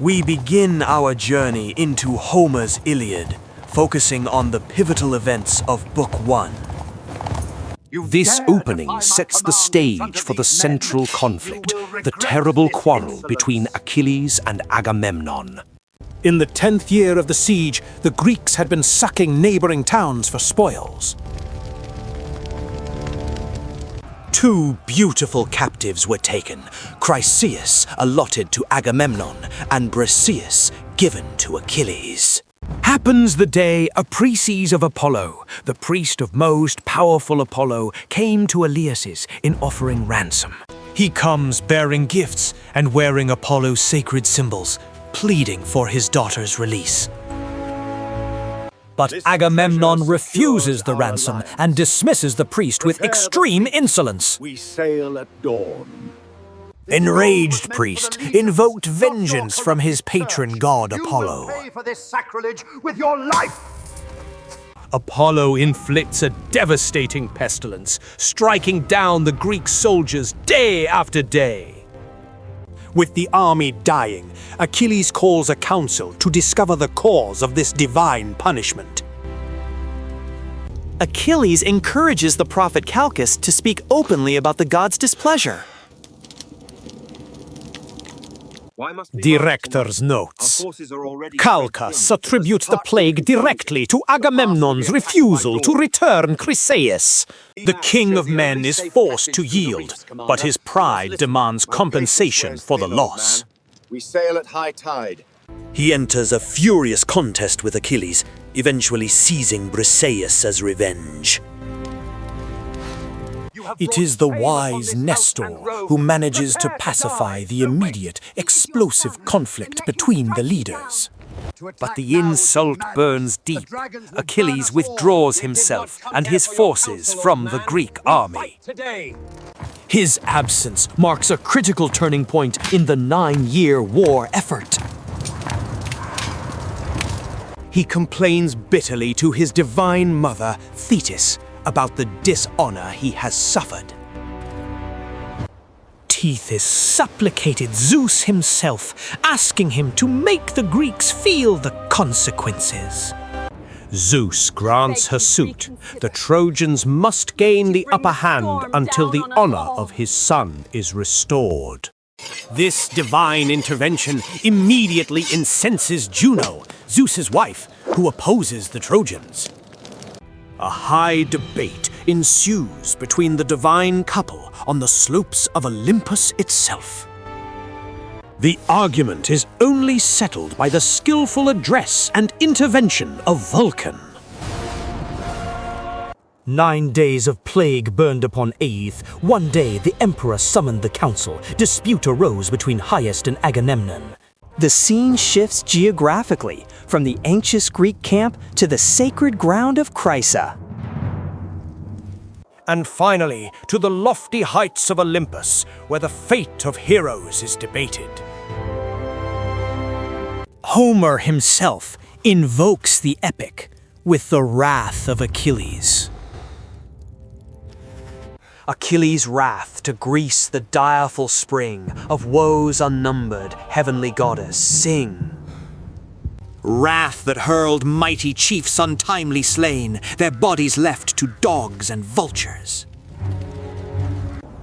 We begin our journey into Homer's Iliad, focusing on the pivotal events of Book 1. This opening sets the stage for the central conflict, the terrible quarrel between Achilles and Agamemnon. In the 10th year of the siege, the Greeks had been sacking neighboring towns for spoils. 2 beautiful captives were taken, Chryseis allotted to Agamemnon and Briseis given to Achilles. Happens the day a Chryses of Apollo, the priest of most powerful Apollo, came to Iliad in offering ransom. He comes bearing gifts and wearing Apollo's sacred symbols, pleading for his daughter's release. But Agamemnon refuses the ransom and dismisses the priest with extreme insolence. We sail at dawn. Enraged priest invoked vengeance from his patron god Apollo. You will pay for this sacrilege with your life! Apollo inflicts a devastating pestilence, striking down the Greek soldiers day after day. With the army dying, Achilles calls a council to discover the cause of this divine punishment. Achilles encourages the prophet Calchas to speak openly about the god's displeasure. Director's notes. Calchas attributes the plague directly to Agamemnon's refusal to return Chryseis. The king of men is forced to yield, but his pride demands compensation for the loss. We sail at high tide. He enters a furious contest with Achilles, eventually seizing Briseis as revenge. It is the wise Nestor who manages to pacify the immediate, explosive conflict between the leaders. But the insult burns deep. Achilles withdraws himself and his forces from the Greek army. His absence marks a critical turning point in the 9-year war effort. He complains bitterly to his divine mother, Thetis, about the dishonor he has suffered. Thetis supplicated Zeus himself, asking him to make the Greeks feel the consequences. Zeus grants her suit. The Trojans must gain the upper hand until the honor of his son is restored. This divine intervention immediately incenses Juno, Zeus's wife, who opposes the Trojans. A high debate ensues between the divine couple on the slopes of Olympus itself. The argument is only settled by the skillful address and intervention of Vulcan. 9 days of plague burned upon Aeth. One day the emperor summoned the council. Dispute arose between Hyest and Agamemnon. The scene shifts geographically from the anxious Greek camp to the sacred ground of Chrysa. And finally, to the lofty heights of Olympus, where the fate of heroes is debated. Homer himself invokes the epic with the wrath of Achilles. Achilles' wrath to Greece, the direful spring of woes unnumbered, heavenly goddess, sing. Wrath that hurled mighty chiefs untimely slain, their bodies left to dogs and vultures.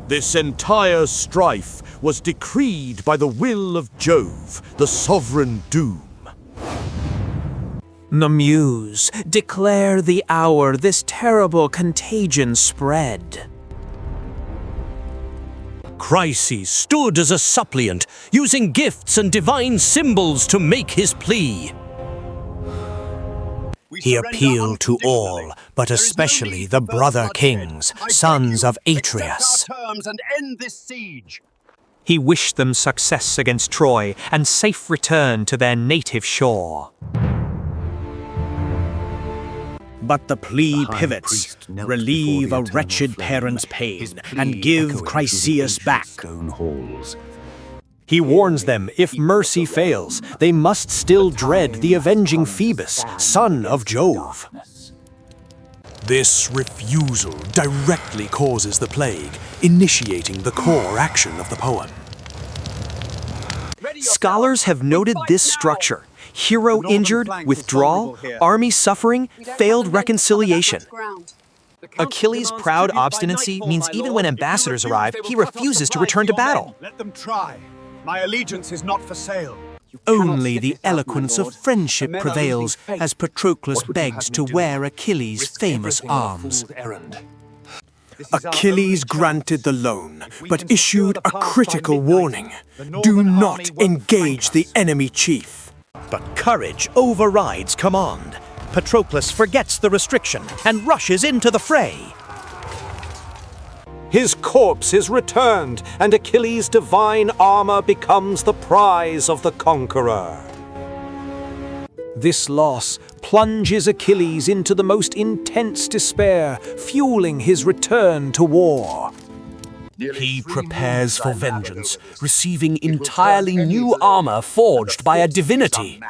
This entire strife was decreed by the will of Jove, the sovereign doom. The Muse, declare the hour this terrible contagion spread. Chryses stood as a suppliant, using gifts and divine symbols to make his plea. He appealed to all, but especially the brother kings, sons of Atreus. He wished them success against Troy and safe return to their native shore. But the plea pivots, relieve a wretched parent's pain, and give Chryseis back. He warns them if mercy fails, they must still dread the avenging Phoebus, son of Jove. This refusal directly causes the plague, initiating the core action of the poem. Scholars have noted this structure: hero injured, withdrawal, army suffering, failed reconciliation. Achilles' proud obstinacy means even when ambassadors arrive, he refuses to return to battle. Let them try. My allegiance is not for sale. Only the eloquence of friendship prevails as Patroclus begs to wear Achilles' famous arms. Achilles granted the loan, but issued a critical warning. Do not engage the enemy chief. But courage overrides command. Patroclus forgets the restriction and rushes into the fray. His corpse is returned, and Achilles' divine armor becomes the prize of the conqueror. This loss plunges Achilles into the most intense despair, fueling his return to war. He prepares for vengeance, receiving entirely new armor forged by a divinity.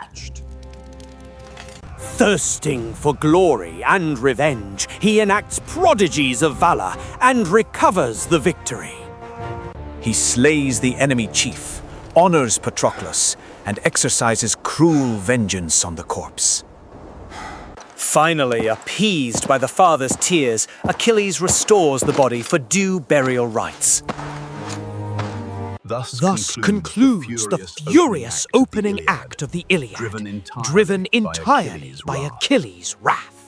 Thirsting for glory and revenge, he enacts prodigies of valor and recovers the victory. He slays the enemy chief, honors Patroclus, and exercises cruel vengeance on the corpse. Finally, appeased by the father's tears, Achilles restores the body for due burial rites. Thus concludes the furious opening act of the Iliad, driven entirely by Achilles' wrath.